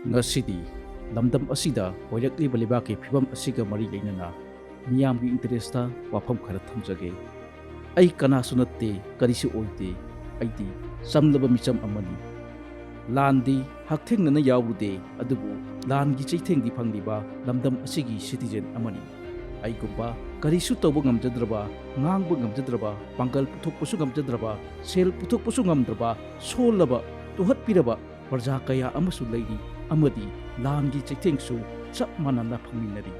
Ngasi디 lamdam asida hoirakliba libaki phibam asiga mari leinana miyamgi interesta wafam khara thamjage ai kanasu natte karisu oite aidi samlaba micham amani landi hakthengna yawude adubu langi chaithengdi phangliba lamdam asigi citizen amani aigumba karisu tawba ngamjadraba ngangba ngamjadraba pangal puthokpusu ngamjadraba sel puthokpusu ngamdraba solaba tuhatpiraba parja kaya amasu leiri amadi langi chaithengsu chap manana phangminari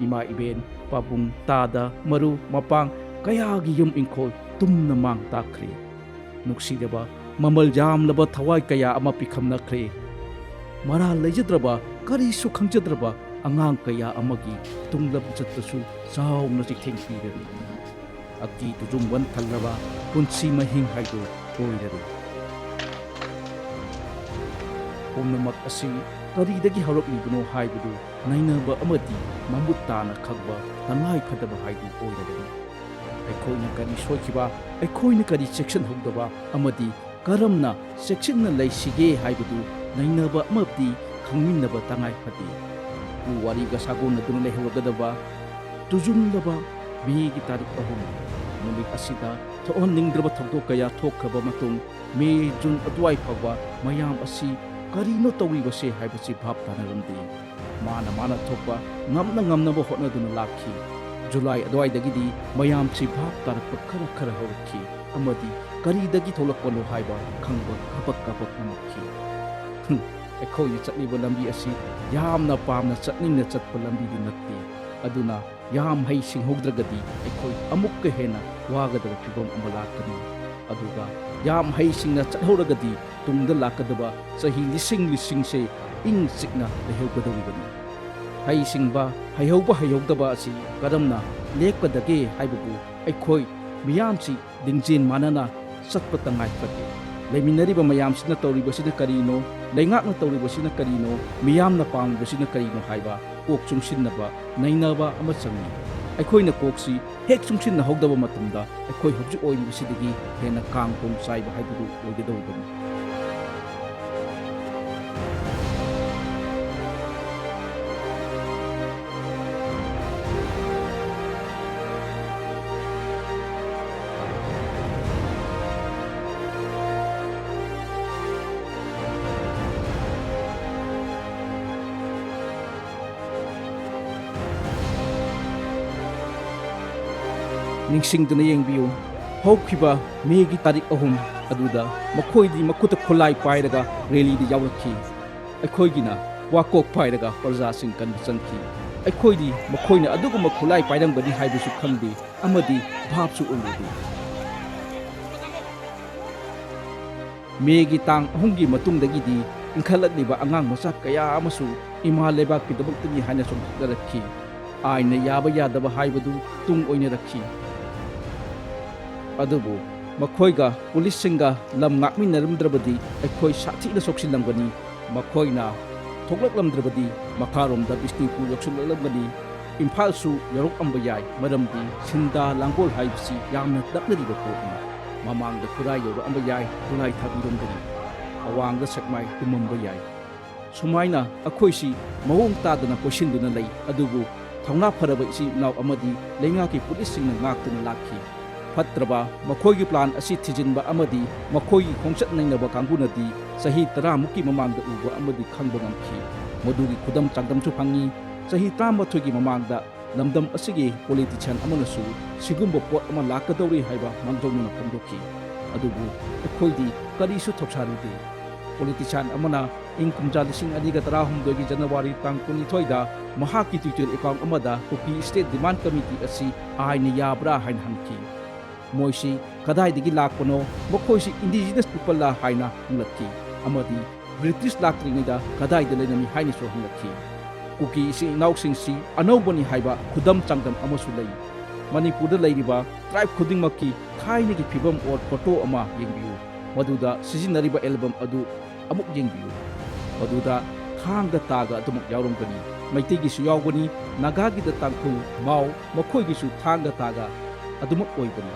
ima iben pabung tada maru mapang kayagi yum ingkol tumna mang takre nuksidaba mamal jamlaba thawai kaya ama pikhamnakre mara lejadraba karisu khangjadraba angang kaya amagi tunglab chatsu sauna chikheng pirari aki tujungwan thalraba punsi mahing haido oirari pumnamak asi karidagi haraklibano haibadu nainaba amadi mamut tana khagba tanai phadaba haidu oirari ꯑꯩꯈꯣꯏꯅ ꯀꯔꯤ ꯁꯣꯏꯈꯤꯕ ꯑꯩꯈꯣꯏꯅ ꯀꯔꯤ ꯆꯦꯛꯁꯤꯟꯍꯧꯗꯕ ꯑꯃꯗꯤ ꯀꯔꯝꯅ ꯆꯦꯛꯁꯤꯟꯅ ꯂꯩꯁꯤꯒꯦ ꯍꯥꯏꯕꯗꯨ ꯅꯩꯅꯕ ꯑꯃꯗꯤ ꯈꯪꯃꯤꯟꯅꯕ ꯇꯉꯥꯏ ꯐꯗꯦ ꯎ ꯋꯥꯔꯤꯒ ꯁꯥꯒꯣꯟꯅꯗꯨꯅ ꯂꯩꯍꯧꯔꯒꯗꯕ ꯇꯨꯖꯨꯡꯂꯕ ꯃꯦꯒꯤ ꯇꯥꯔꯤꯛ 3 ꯅꯨꯃꯤꯠ ꯑꯁꯤꯗ ꯊꯣꯛꯍꯟꯅꯤꯡꯗ꯭ꯔꯕ ꯊꯧꯗꯣꯛ ꯀꯌꯥ ꯊꯣꯛꯈ꯭ꯔꯕ ꯃꯇꯨꯡ ꯃꯦ ꯖꯨꯟ ꯑꯗꯨꯋꯥꯏ ꯐꯥꯎꯕ ꯃꯌꯥꯝ ꯑꯁꯤ ꯀꯔꯤꯅꯣ ꯇꯧꯔꯤꯕꯁꯦ ꯍꯥꯏꯕꯁꯤ ꯚꯥꯞ ꯇꯥꯅꯔꯝꯗꯦ ꯃꯥꯅ ꯊꯣꯛꯄ ꯉꯝꯅꯕ ꯍꯣꯠꯅꯗꯨꯅ ꯂꯥꯛꯈꯤ ꯖꯨꯂꯥꯏ ꯑꯗꯨꯋꯥꯏꯗꯒꯤꯗꯤ ꯃꯌꯥꯝꯁꯤ ꯚꯥꯞ ꯇꯥꯔꯛꯄ ꯈꯔ ꯍꯧꯔꯛꯈꯤ ꯑꯃꯗꯤ ꯀꯔꯤꯗꯒꯤ ꯊꯣꯛꯂꯛꯄꯅꯣ ꯍꯥꯏꯕ ꯈꯪꯕ ꯀꯥꯄꯛ ꯉꯝꯃꯛꯈꯤ ꯑꯩꯈꯣꯏꯅ ꯆꯠꯂꯤꯕ ꯂꯝꯕꯤ ꯑꯁꯤ ꯌꯥꯝꯅ ꯄꯥꯝꯅ ꯆꯠꯅꯤꯡꯅ ꯆꯠꯄ ꯂꯝꯕꯤꯗꯤ ꯅꯠꯇꯦ ꯑꯗꯨꯅ ꯌꯥꯝ ꯍꯩ ꯁꯤꯡꯍꯧꯗ꯭ꯔꯒꯗꯤ ꯑꯩꯈꯣꯏ ꯑꯃꯨꯛꯀ ꯍꯦꯟꯅ ꯋꯥꯒꯗꯕ ꯐꯤꯚꯝ ꯑꯃ ꯂꯥꯛꯀꯅꯤ ꯑꯗꯨꯒ ꯌꯥꯝ ꯍꯩꯁꯤꯡꯅ ꯆꯠꯍꯧꯔꯒꯗꯤ ꯇꯨꯡꯗ ꯂꯥꯛꯀꯗꯕ ꯆꯍꯤ ꯂꯤꯁꯤꯡꯁꯦ ꯏꯪ ꯆꯤꯛꯅ ꯂꯩꯍꯧꯒꯗꯧꯔꯤꯕꯅꯤ ꯍꯩꯁꯤꯡꯕ ꯍꯩꯍꯧꯗꯕ ꯑꯁꯤ ꯀꯔꯝꯅ ꯂꯦꯞꯀꯗꯒꯦ ꯍꯥꯏꯕꯕꯨ ꯑꯩꯈꯣꯏ ꯃꯤꯌꯥꯝꯁꯤ ꯂꯤꯡꯖꯦꯜ ꯃꯥꯟꯅꯅ ꯆꯠꯄ ꯇꯉꯥꯏ ꯐꯗꯦ ꯂꯩꯃꯤꯟꯅꯔꯤꯕ ꯃꯌꯥꯝꯁꯤꯅ ꯇꯧꯔꯤꯕꯁꯤꯅ ꯀꯔꯤꯅꯣ ꯂꯩꯉꯥꯛꯅ ꯇꯧꯔꯤꯕꯁꯤꯅ ꯀꯔꯤꯅꯣ ꯃꯤꯌꯥꯝꯅ ꯄꯥꯝꯂꯤꯕꯁꯤꯅ ꯀꯔꯤꯅꯣ ꯍꯥꯏꯕ ꯀꯣꯛ ꯆꯨꯡꯁꯤꯟꯅꯕ ꯅꯩꯅꯕ ꯑꯃ ꯆꯪꯏ ꯑꯩꯈꯣꯏꯅ ꯀꯣꯛꯁꯤ ꯍꯦꯛ ꯆꯨꯡꯁꯤꯟꯅꯍꯧꯗꯕ ꯃꯇꯝꯗ ꯑꯩꯈꯣꯏ ꯍꯧꯖꯤꯛ ꯑꯣꯏꯔꯤꯕꯁꯤꯗꯒꯤ ꯍꯦꯟꯅ ꯀꯥꯡ ꯇꯣꯡ ꯆꯥꯏꯕ ꯍꯥꯏꯕꯗꯨ ꯑꯣꯏꯒꯗꯧꯔꯤꯕꯅꯤ ꯅꯤꯡꯁꯤꯡꯗꯨꯅ ꯌꯦꯡꯕꯤꯌꯨ ꯍꯧꯈꯤꯕ ꯃꯦꯒꯤ ꯇꯥꯔꯤꯛ 3 ꯑꯗꯨꯗ ꯃꯈꯣꯏꯗꯤ ꯃꯈꯨꯠꯇ ꯈꯨꯠꯂꯥꯏ ꯄꯥꯏꯔꯒ ꯔꯦꯂꯤꯗ ꯌꯥꯎꯔꯛꯈꯤ ꯑꯩꯈꯣꯏꯒꯤꯅ ꯋꯥꯀꯣꯛ ꯄꯥꯏꯔꯒ ꯄ꯭ꯔꯖꯥꯁꯤꯡ ꯀꯟꯕ ꯆꯪꯈꯤ ꯑꯩꯈꯣꯏꯗꯤ ꯃꯈꯣꯏꯅ ꯑꯗꯨꯒꯨꯝꯕ ꯈꯨꯠꯂꯥꯏ ꯄꯥꯏꯔꯝꯒꯅꯤ ꯍꯥꯏꯕꯁꯨ ꯈꯪꯗꯦ ꯑꯃꯗꯤ ꯚꯥꯞꯁꯨ ꯑꯣꯏꯔꯨꯗꯦ ꯃꯦꯒꯤ ꯇꯥꯡ 3ꯒꯤ ꯃꯇꯨꯡꯗꯒꯤꯗꯤ ꯏꯟꯈꯠꯂꯛꯂꯤꯕ ꯑꯉꯥꯡ ꯃꯆꯥ ꯀꯌꯥ ꯑꯃꯁꯨ ꯏꯃꯥ ꯂꯩꯕꯥꯛꯀꯤꯗꯃꯛꯇꯅꯤ ꯍꯥꯏꯅ ꯆꯣꯡꯊꯣꯛꯅꯔꯛꯈꯤ ꯑꯥꯏꯟꯅ ꯌꯥꯕ ꯌꯥꯗꯕ ꯍꯥꯏꯕꯗꯨ ꯇꯨꯡ ꯑꯣꯏꯅꯔꯛꯈꯤ ꯑꯗꯨꯕꯨ ꯃꯈꯣꯏꯒ ꯄꯨꯂꯤꯁꯁꯤꯡꯒ ꯂꯝ ꯉꯥꯛꯃꯤꯟꯅꯔꯝꯗ꯭ꯔꯕꯗꯤ ꯑꯩꯈꯣꯏ ꯁꯥꯊꯤꯅ ꯁꯣꯛꯆꯤꯜꯂꯝꯒꯅꯤ ꯃꯈꯣꯏꯅ ꯊꯣꯛꯂꯛꯂꯝꯗ꯭ꯔꯕꯗꯤ ꯃꯈꯥꯔꯣꯝꯗ ꯕꯤꯁꯅꯨꯄꯨꯔ ꯌꯧꯁꯤꯜꯂꯛꯂꯝꯒꯅꯤ ꯏꯝꯐꯥꯜꯁꯨ ꯌꯧꯔꯛꯑꯝꯕ ꯌꯥꯏ ꯃꯔꯝꯗꯤ ꯁꯤꯟꯗꯥ ꯂꯥꯡꯒꯣꯜ ꯍꯥꯏꯕꯁꯤ ꯌꯥꯝꯅ ꯅꯛꯅꯔꯤꯕ ꯄꯣꯠꯅꯤ ꯃꯃꯥꯡꯗ ꯈꯨꯔꯥꯏ ꯌꯧꯔꯛꯑꯝꯕ ꯌꯥꯏ ꯈꯨꯔꯥꯏ ꯊꯥꯕꯤꯔꯣꯝꯗꯒꯤ ꯑꯋꯥꯡꯗ ꯁꯦꯛꯃꯥꯏ ꯇꯨꯝꯃꯝꯕ ꯌꯥꯏ ꯁꯨꯃꯥꯏꯅ ꯑꯩꯈꯣꯏꯁꯤ ꯃꯑꯣꯡ ꯇꯥꯗꯅ ꯀꯣꯏꯁꯤꯟꯗꯨꯅ ꯂꯩ ꯑꯗꯨꯕꯨ ꯊꯧꯅꯥ ꯐꯔꯕ ꯏꯆꯤꯜ ꯏꯅꯥꯎ ꯑꯃꯗꯤ ꯂꯩꯉꯥꯛꯀꯤ ꯄꯨꯂꯤꯁꯁꯤꯡꯅ ꯉꯥꯛꯇꯨꯅ ꯂꯥꯛꯈꯤ ꯐꯠꯇ꯭ꯔꯕ ꯃꯈꯣꯏꯒꯤ ꯄ꯭ꯂꯥꯟ ꯑꯁꯤ ꯊꯤꯖꯤꯟꯕ ꯑꯃꯗꯤ ꯃꯈꯣꯏꯒꯤ ꯈꯣꯡꯆꯠ ꯅꯩꯅꯕ ꯀꯥꯡꯕꯨꯅꯗꯤ ꯆꯍꯤ 10ꯃꯨꯛꯀꯤ ꯃꯃꯥꯡꯗ ꯎꯕ ꯑꯃꯗꯤ ꯈꯪꯕ ꯉꯝꯈꯤ ꯃꯗꯨꯒꯤ ꯈꯨꯗꯝ ꯆꯥꯡꯗꯝꯁꯨ ꯐꯪꯉꯤ ꯆꯍꯤ 13ꯒꯤ ꯃꯃꯥꯡꯗ ꯂꯝꯗꯝ ꯑꯁꯤꯒꯤ ꯄꯣꯂꯤꯇꯤꯁꯤꯌꯥꯟ ꯑꯃꯅꯁꯨ ꯁꯤꯒꯨꯝꯕ ꯄꯣꯠ ꯑꯃ ꯂꯥꯛꯀꯗꯧꯔꯤ ꯍꯥꯏꯕ ꯃꯥꯡꯖꯧꯅꯅ ꯐꯣꯡꯗꯣꯛꯈꯤ ꯑꯗꯨꯕꯨ ꯑꯩꯈꯣꯏꯗꯤ ꯀꯔꯤꯁꯨ ꯊꯧꯁꯥꯔꯨꯗꯦ ꯄꯣꯂꯤꯇꯤꯁꯤꯌꯥꯟ ꯑꯃꯅ ꯏꯪ ꯀꯨꯝꯖꯥ 2019ꯒꯤ ꯖꯅꯋꯥꯔꯤ ꯇꯥꯡ 22ꯗ ꯃꯍꯥꯛꯀꯤ ꯇ꯭ꯋꯤꯇꯔ ꯑꯦꯀꯥꯎꯟ ꯑꯃꯗ ꯀꯨꯀꯤ ꯁ꯭ꯇꯦꯠ ꯗꯤꯃꯥꯟ ꯀꯃꯤꯇꯤ ꯑꯁꯤ ꯑꯥꯏꯟꯅ ꯌꯥꯕ꯭ꯔꯥ ꯍꯥꯏꯅ ꯍꯪꯈꯤ ꯃꯣꯏꯁꯤ ꯀꯗꯥꯏꯗꯒꯤ ꯂꯥꯛꯄꯅꯣ ꯃꯈꯣꯏꯁꯤ ꯏꯟꯗꯤꯖꯤꯅꯁ ꯄꯤꯄꯜꯂꯥ ꯍꯥꯏꯅ ꯍꯪꯂꯛꯈꯤ ꯑꯃꯗꯤ ꯕ꯭ꯔꯤꯇꯤꯁ ꯂꯥꯛꯇ꯭ꯔꯤꯉꯩꯗ ꯀꯗꯥꯏꯗ ꯂꯩꯔꯝꯃꯤ ꯍꯥꯏꯅꯁꯨ ꯍꯪꯂꯛꯈꯤ ꯀꯨꯀꯤ ꯏꯆꯤꯜ ꯏꯅꯥꯎꯁꯤꯡꯁꯤ ꯑꯅꯧꯕꯅꯤ ꯍꯥꯏꯕ ꯈꯨꯗꯝ ꯆꯥꯡꯗꯝ ꯑꯃꯁꯨ ꯂꯩ ꯃꯅꯤꯄꯨꯔꯗ ꯂꯩꯔꯤꯕ ꯇ꯭ꯔꯥꯏꯕ ꯈꯨꯗꯤꯡꯃꯛꯀꯤ ꯊꯥꯏꯅꯒꯤ ꯐꯤꯕꯝ ꯑꯣꯔ ꯐꯣꯇꯣ ꯑꯃ ꯌꯦꯡꯕꯤꯌꯨ ꯃꯗꯨꯗ ꯁꯤꯖꯤꯟꯅꯔꯤꯕ ꯑꯦꯜꯕꯝ ꯑꯗꯨ ꯑꯃꯨꯛ ꯌꯦꯡꯕꯤꯌꯨ ꯃꯗꯨꯗ ꯊꯥꯡꯒ ꯇꯥꯒ ꯑꯗꯨꯃꯛ ꯌꯥꯎꯔꯝꯒꯅꯤ ꯃꯩꯇꯩꯒꯤꯁꯨ ꯌꯥꯎꯒꯅꯤ ꯅꯥꯒꯥꯒꯤꯗ ꯇꯥꯡꯈꯨꯜ ꯃꯥꯎ ꯃꯈꯣꯏꯒꯤꯁꯨ ꯊꯥꯡꯒ ꯇꯥꯒ ꯑꯗꯨꯃꯛ ꯑꯣꯏꯕꯅꯤ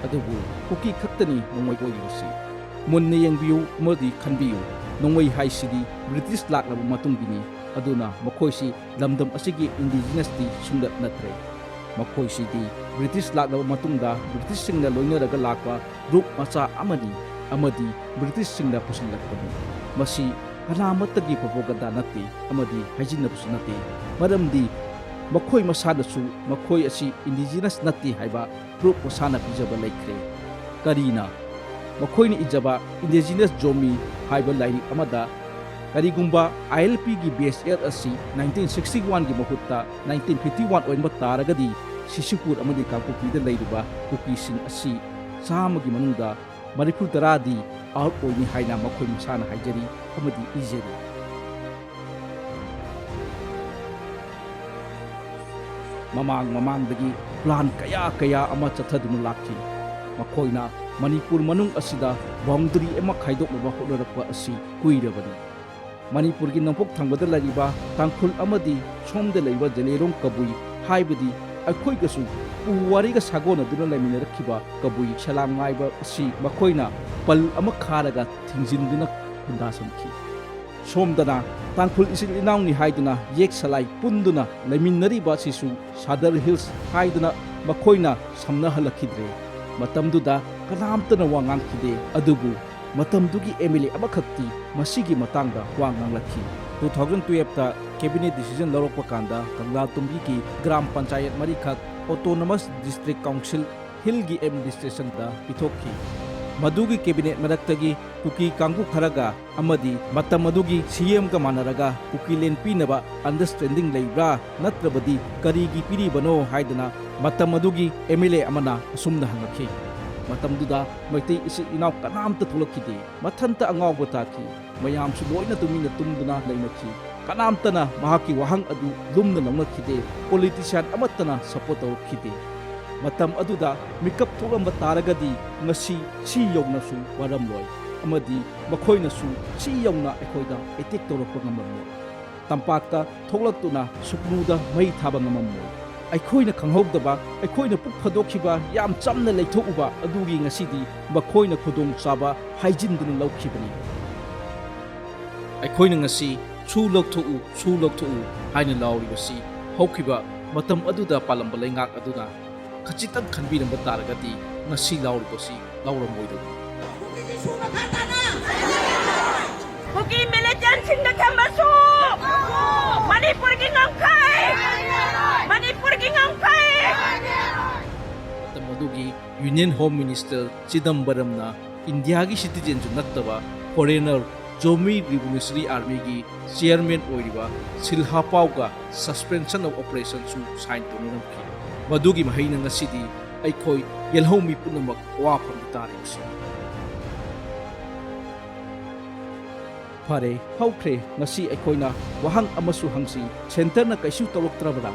ꯑꯗꯨꯕꯨ ꯀꯨꯀꯤ ꯈꯛꯇꯅꯤ ꯅꯣꯡꯃꯩ ꯑꯣꯏꯔꯤꯕꯁꯤ मुन्ना येंबियु अमदि खनबियु नोंगै हाइसिदि ब्रिटिश लाक्लबा मतुंगिनी अदुना मखोइसि लमदम असिगी इंडिजिनसति सुंदत नत्रे मखोइसिदि ब्रिटिश लाक्लबा मतुंगदा ब्रिटिश सिंगना लोइनरगा लाक्पा ग्रुप मचा अमदि ब्रिटिश सिंगना पुसिलक्पनि मसी कनामत्तगी प्रोपोगंडा नत्ते अमदि हाइजिनबसु नत्ते मरमदि मखोइ मसादसु मखोइ असि इंडिजिनस नत्ते हाइबा ग्रुप मसाना पिजबा लेख्रे करीना मखोइनि इजबा इंडिजिनस जोमी हाइबा लाइरि अमदा करीगुंबा ILP की बेस एयर असि 1961 की महुत्ता 1951 ओइनबा तारगदी सिसिपुर अमदि कांकुपीदा लैरुबा कुकीसिंग असि सामगी मनुंगदा मणिपुर तरादी आउट ओइनि हाइना मखोइ मसाना हाइजरी अमदि इजरी ममांगदगी प्लान कया अमा चथदुना लाखी मखोइना मणिपुर मनुंग असिदा बाउंड्री एमा खाइदोकनबा होनरपा असि कुइरबनी मणिपुर की नंपोक थंगबदा लैरिबा तांखुल अमदि सोमदे लैबा जलेरोंग कबुई हाइबदि अखोइगसु पुवारीगा सागोनदुना लैमिनरखिबा कबुई सलांगाइबा असि मखोइना पल अमा खारगा थिंजिनदुना खुंदासमखि सोमदना तांखुल इसिल इनाउनि हाइदुना येक सलाई पुंदुना लैमिनरिबा सिसु सादर हिल्स हाइदुना मखोइना समनहलखिद्रे मतमदुदा कनामतना वांगांखिदे अदुबु मतमदुगी MLA अमखक्ति मसिगी मतंगदा वांगांगलखि 2012 ता कैबिनेट डिसीजन लौरकपा कांदा कंगला तुम्बी की ग्राम पंचायत मरीखक ऑटोनोमस डिस्ट्रिक्ट काउंसिल हिल की एडमिनिस्ट्रेशन दा पिथोखी मदुगी कैबिनेट मदक्तगी कुकी कांगु खरगा अमदी मतम मदुगी CM का मानरगा कुकी लेन पीनबा अंडरस्टैंडिंग लेब्रा नत्रबदी करीगी पिरिबनो हाइदना मतम मदुगी MLA अमना असुमना हंगखि मतमदुदा मैतै इसी इनाव कनामता थोलखिदे मथंता अंगावबा ताखि मयामसु लोइना तुमिना तुमदुना लैनखि कनामतना महाकी वहंग अदु लुमना लौनखिदे पॉलिटिशियन अमतना सपोर्ट तौखिदे मतम अदुदा मिकअप थोलंबा तारगदी ngasi सी यौनसु वरमलोय अमदी मखोइनसु सी यौना एखोइदा एटेक तौरक्पा ngamammo तंपाक्ता थोलक्तुना सुकनुदा मई थाबा ngamammo अखोइना खंगहौदबा अखोइना पुक फदोखिबा याम चमना लेथोउबा अदुगी ngasiदी मखोइना खुदोंग चाबा हाइजिनदुना लौखिबनी अखोइना ngasi छु लौथोउ हाइना लाउरिबसी हौखिबा मतम अदुदा पालंबा लेंगाक अदुना खचितन खनबिरंबा तारगदी ngasi लाउरिबसी लाउरमोइदो कुकी मिलिटेंट सिंह थमसु मणिपुर की ngangkai मदुगी यूनियन होम मिनिस्टर चिदम्बरमना इंडिया की सिटीजन जो नत्तबा फॉरेनर जोमी रिवोल्यूशनरी आर्मी की चेयरमैन ओइरिबा सिल्हापाउगा सस्पेंशन ऑफ ऑपरेशन सु साइन तोनरमखि मदुगी महिना ngasiदी अखोई येलहोमी पुनमक वाफम तारिबसि फरे हौख्रे ngasi अखोइना वहंग अमसु हंगसी सेंटर न कैसु तौरक्त्रबरा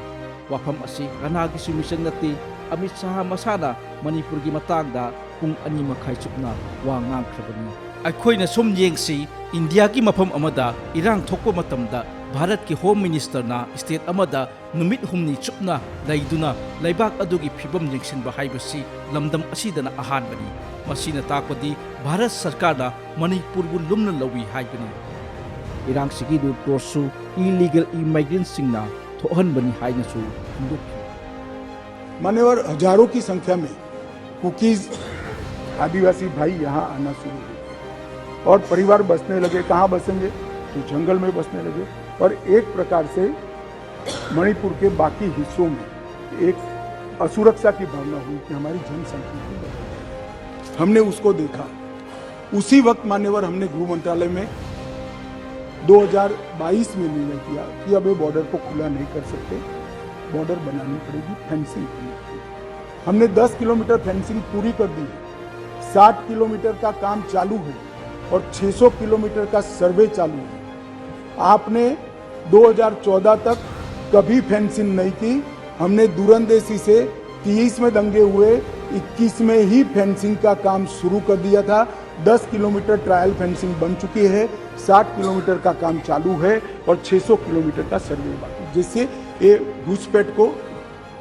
वाफम असि कनागी सुमिशन नत्ती अमित शाह मसाना मणिपुर की मतंगदा पुंग अनि मखाई चुपना वा ngamkhrebani अखोइना सुम येंगसी इंडिया की मफम अमदा इरांग थोकपा मतमदा भारत की होम मिनिस्टर ना स्टेट अमदा नुमित हुमनी चुपना लैदुना लैबाक अदुगी फिबम येंगसिनबा हाइबसी लमदम असिदना अहानबनी मसीना ताकपदी भारत सरकार ना मणिपुर बु लुमना लवी हाइबनी इरांग सिगी दु प्रोसु इलीगल इमिग्रेंट्स सिंगना थोहनबनी हाइनसु हुंदुखि मान्यवर हजारों की संख्या में कुकीज आदिवासी भाई यहाँ आना शुरू हो गए और परिवार बसने लगे। कहाँ बसेंगे? तो जंगल में बसने लगे और एक प्रकार से मणिपुर के बाकी हिस्सों में एक असुरक्षा की भावना हुई कि हमारी जनसंख्या की बढ़ रही है। हमने उसको देखा। उसी वक्त मान्यवर हमने गृह मंत्रालय में 2022 में निर्णय किया कि अब ये बॉर्डर को खुला नहीं कर सकते, बॉर्डर बनानी पड़ेगी, फेंसिंग करनी पड़ेगी। हमने 10 किलोमीटर फेंसिंग पूरी कर दी है, 60 किलोमीटर का काम चालू है और 600 किलोमीटर का सर्वे चालू है। आपने 2014 तक कभी फेंसिंग नहीं की। हमने दूरंदेशी से 30 में दंगे हुए, 21 में ही फेंसिंग का काम शुरू कर दिया था। 10 किलोमीटर ट्रायल फेंसिंग बन चुकी है, 60 किलोमीटर का काम चालू है और 600 किलोमीटर का सर्वे बाकी, जिससे ये घुसपैठ को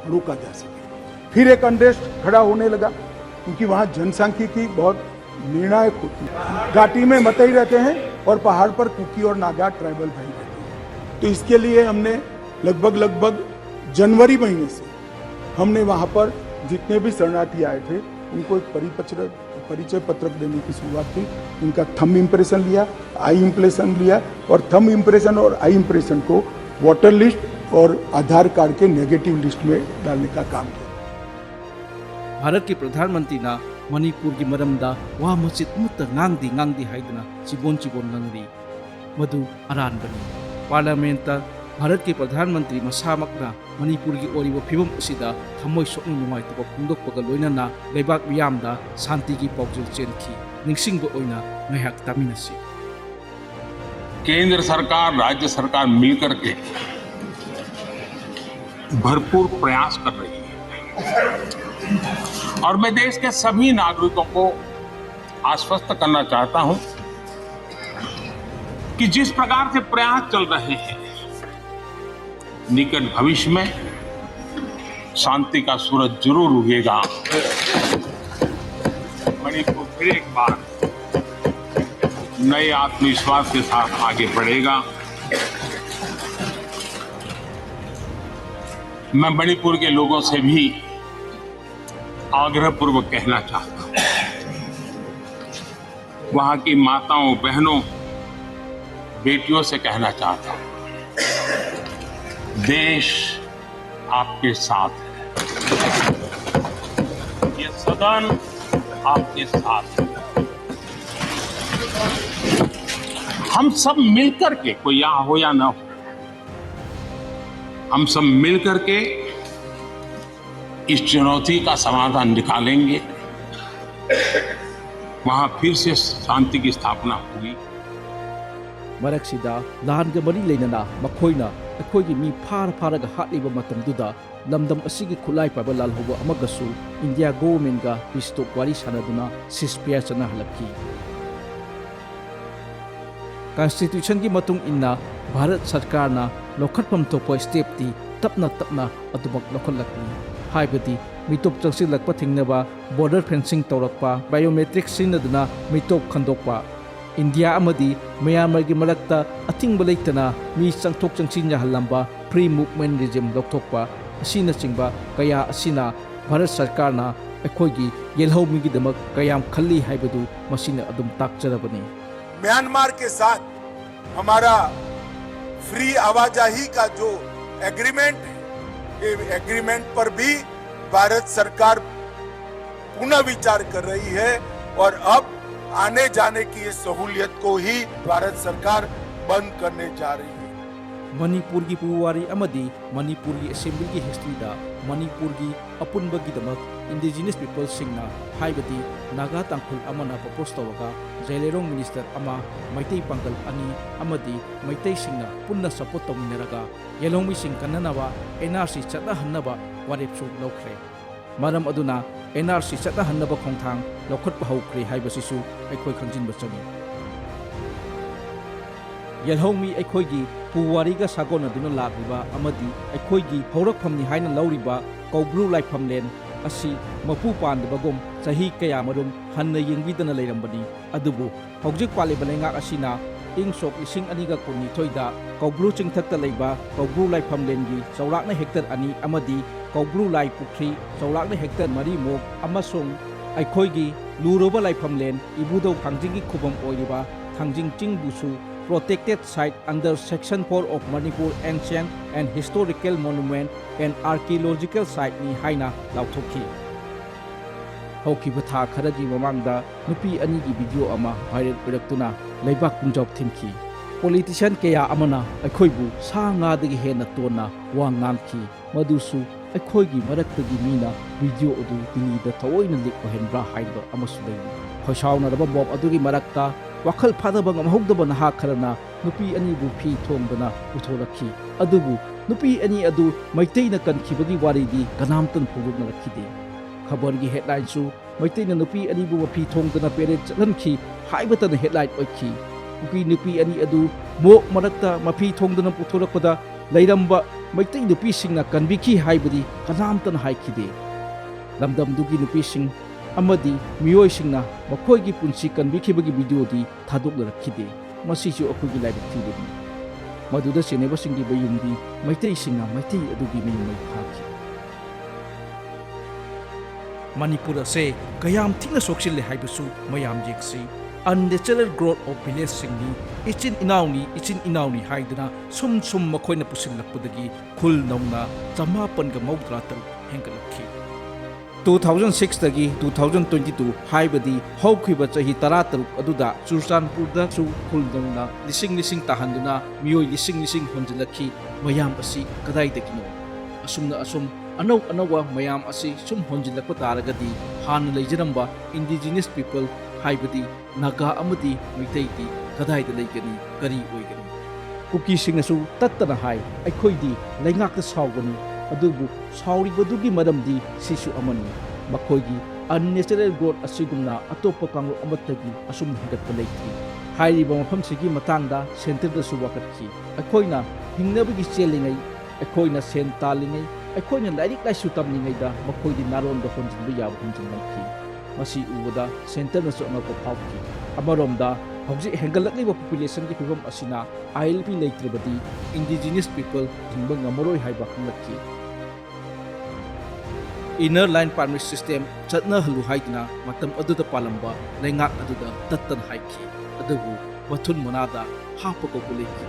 रोका जा सके। फिर एक अनरेस्ट खड़ा होने लगा क्योंकि वहाँ जनसांख्यिकी बहुत निर्णायक होती है। घाटी में मतई रहते हैं और पहाड़ पर कुकी और नागा ट्राइबल भाई रहते हैं। तो इसके लिए हमने लगभग जनवरी महीने से हमने वहाँ पर जितने भी शरणार्थी आए थे उनको एक परिचय पत्रक देने की शुरुआत की। उनका थंब इम्प्रेशन लिया, आई इम्प्रेशन लिया और थंब इम्प्रेशन और आई इम्प्रेशन को वोटर लिस्ट और आधार कार्ड के नेगेटिव लिस्ट में डालने का काम किया। भारत के प्रधानमंत्री ना मणिपुर की मरमदा वा मस्जिद मुत्त ngang di haiduna chibon nangri madu aran bani parliament Bharat के प्रधानमंत्री मसामकना मणिपुर की ओरिबो फिबम असिदा थमोय सोकनि नुमाइतबा फोंदोकपगा लोइनाना लेबाक मियामदा शांति की पाउजल चेनखी निंगसिंगबो ओइना ngaiak taminasi। केंद्र सरकार राज्य सरकार मिलकर के भरपूर प्रयास कर रही है और मैं देश के सभी नागरिकों को आश्वस्त करना चाहता हूं कि जिस प्रकार से प्रयास चल रहे हैं निकट भविष्य में शांति का सूरज जरूर उगेगा। मणिपुर फिर एक बार नए आत्मविश्वास के साथ आगे बढ़ेगा। मैं मणिपुर के लोगों से भी आग्रहपूर्वक कहना चाहता हूं, वहां की माताओं बहनों बेटियों से कहना चाहता हूं, देश आपके साथ है, ये सदन आपके साथ है। हम सब मिलकर के, कोई यहाँ हो या ना हो, हम सब मिलकर के इस चुनौती का समाधान निकालेंगे। वहां फिर से शांति की स्थापना होगी। मरक्सिदा लानगा मरी लेनना मखोइना अखोइगी मी फारगा हाटलिबा मतमदुदा लमदम असिगी खुलाई पाबा लालहोबा अमगसु इंडिया गवर्नमेंटगा पीसटॉक वारी सानदुना सिसपियर चना हलकी। कॉन्स्टिट्यूशन की मतुंग इन्ना भारत सरकार ना लौखटफम थोपा स्टेपती तपना अदुमक लौखटलकनी हाइबदी मिटोप चंसिलकपा थिंगनबा बॉर्डर फेंसिंग तौरकपा बायोमेट्रिक सिनदुना मिटोप खंदोकपा इंडिया अमदी म्यांमार की मरक्ता अथिंग लेतना मी चंथोक चंसिन याहलंबा फ्री मूवमेंट रिजिम लौथोकपा असिनचिंबा कया असिना भारत सरकार ना अखोइगी येलहौमीगीदमक कयाम खल्ली हाइबदु मसिना अदुम ताकचरबनी। म्यांमार के साथ हमारा फ्री आवाजाही का जो एग्रीमेंट है, ये एग्रीमेंट पर भी भारत सरकार पुनः विचार कर रही है और अब आने जाने की ये सहूलियत को ही भारत सरकार बंद करने जा रही है। मणिपुर की पुवारी अमदी मणिपुर की असेंबली की हिस्ट्री दा मणिपुर की अपुनबगीदमक इंडिजिनस पीपल सिंगना हाइबदी नागा तांखुल अमना प्रपोज तौरगा जेलेरोंग मिनिस्टर अमा मैतै पांगल अनि अमदी मैतै सिंगना पुन्ना सपोर्ट तौमिनरगा येलोंमी सिंग कन्ननवा एनआरसी चटहन्नबा वारेपसु लौख्रे। मरम अदुना एनआरसी चटहन्नबा खोंथांग लौखटपा हौख्रे हाइबसिसु अखोइ खंजिनबा चंगी। येलहौमी अखोइगी पुवारीगा सागोनदुना लागिबा अमदी अखोइगी हौरकफमनि हाइना लौरिबा कौब्रु लाइफमलेन असी मपु पांदबगुम चाही कयामरुम हन्ना येंबिदना लैरंबनी अदुबु हौजिक पालिबा लेंगाक असिना इंग सोक 2022 दा कौब्रु चिंगथक्ता लैबा कौब्रु लाइफमलेनगी चौराकना हेक्टर अनि अमदी कौब्रु लाई पुख्री चौराकना हेक्टर 4 मोक अमसोंग अखोइगी लुरोबा लाइफमलेन इबुदौ थांजिंगी खुबम ओइरिबा थांजिंग चिंगबुसु protected site under Section 4 of Manipur Ancient and Historical Monument and Archaeological Site ni haina lauthokhi। Haukiba tha kharagi mamangda nupi ani gi video ama viral oiraktuna leibak punjab thimki politician kaya amana aikhoibu sa nga dagi hena tona wa ngangki madusu aikhoigi maraktagi mina video odu dini da thoina lik ohenbra haiba amasu lei khosauna raba bob adugi marakta wakal phadaba ngamhogdaba naha kharana nupi ani bu phi thongdana uthoraki adubu nupi ani adu maiteina kankhibagi waridi kanamtan phugna rakhide। खबर की headline सु मैतेना नुपी अनि बु मफी थोंगदना parade चलनखी हाइबतन headline ओइखी उकी नुपी अनि अदु mock मरक्ता मफी थोंगदना पुथोरकदा लैरंबा Meitei नुपी सिंगना कनबिखी हाइबदी कनामतन हाइखिदे। लमदम दुगी नुपी Singh amadi miyoisingna makhoi punsi kanbikibagi video di thadoklarkhide masisu akhoi laibak thibani maduda senebasinggi bayumdi maitei singna maitei adugi mayumai phaki Manipur ase kayam thingna soksil haibasu mayam jeksi unnatural growth of village singni ichin inauni haiduna sum makhoina pusilakpudagi khul nauna chamapan ga maudra taru hengalakhi 2006 dagi 2022 haibadi hawkhiba chahi 13 aduda Churchanpur da su khul nauna lising tahanduna miyoi lising honjilakhi mayam asi kadai dagino asum anau mayam asi sum honjilakpa taragadi han leijaramba indigenous people haibadi naga amadi mitai di kadai da leigani kari oigani kuki singnasu tattana hai aikhoidi leingakta sawgani adubu sauri badugi maramdi sisu amani makhoigi unnatural growth asigumna atopa kanglu amatagi asum higatpa leitri hairiba mafam sigi matangda center da suwakatki aikhoina hingnabagi chelingai aikhoina sen talingai aikhoina lairik laisu tamningaida makhoidi naron da honjinba yab honjinlaki masi ubada center na sona ko phawki amaromda hauji hengalakliba population ki phibam asina ILP leitribadi indigenous people hingba ngamoroi haiba khanglaki inner line permit system chatna halu haidna matam aduda palamba leingak aduda tattan haiki adubu wathun manada hapako kuleki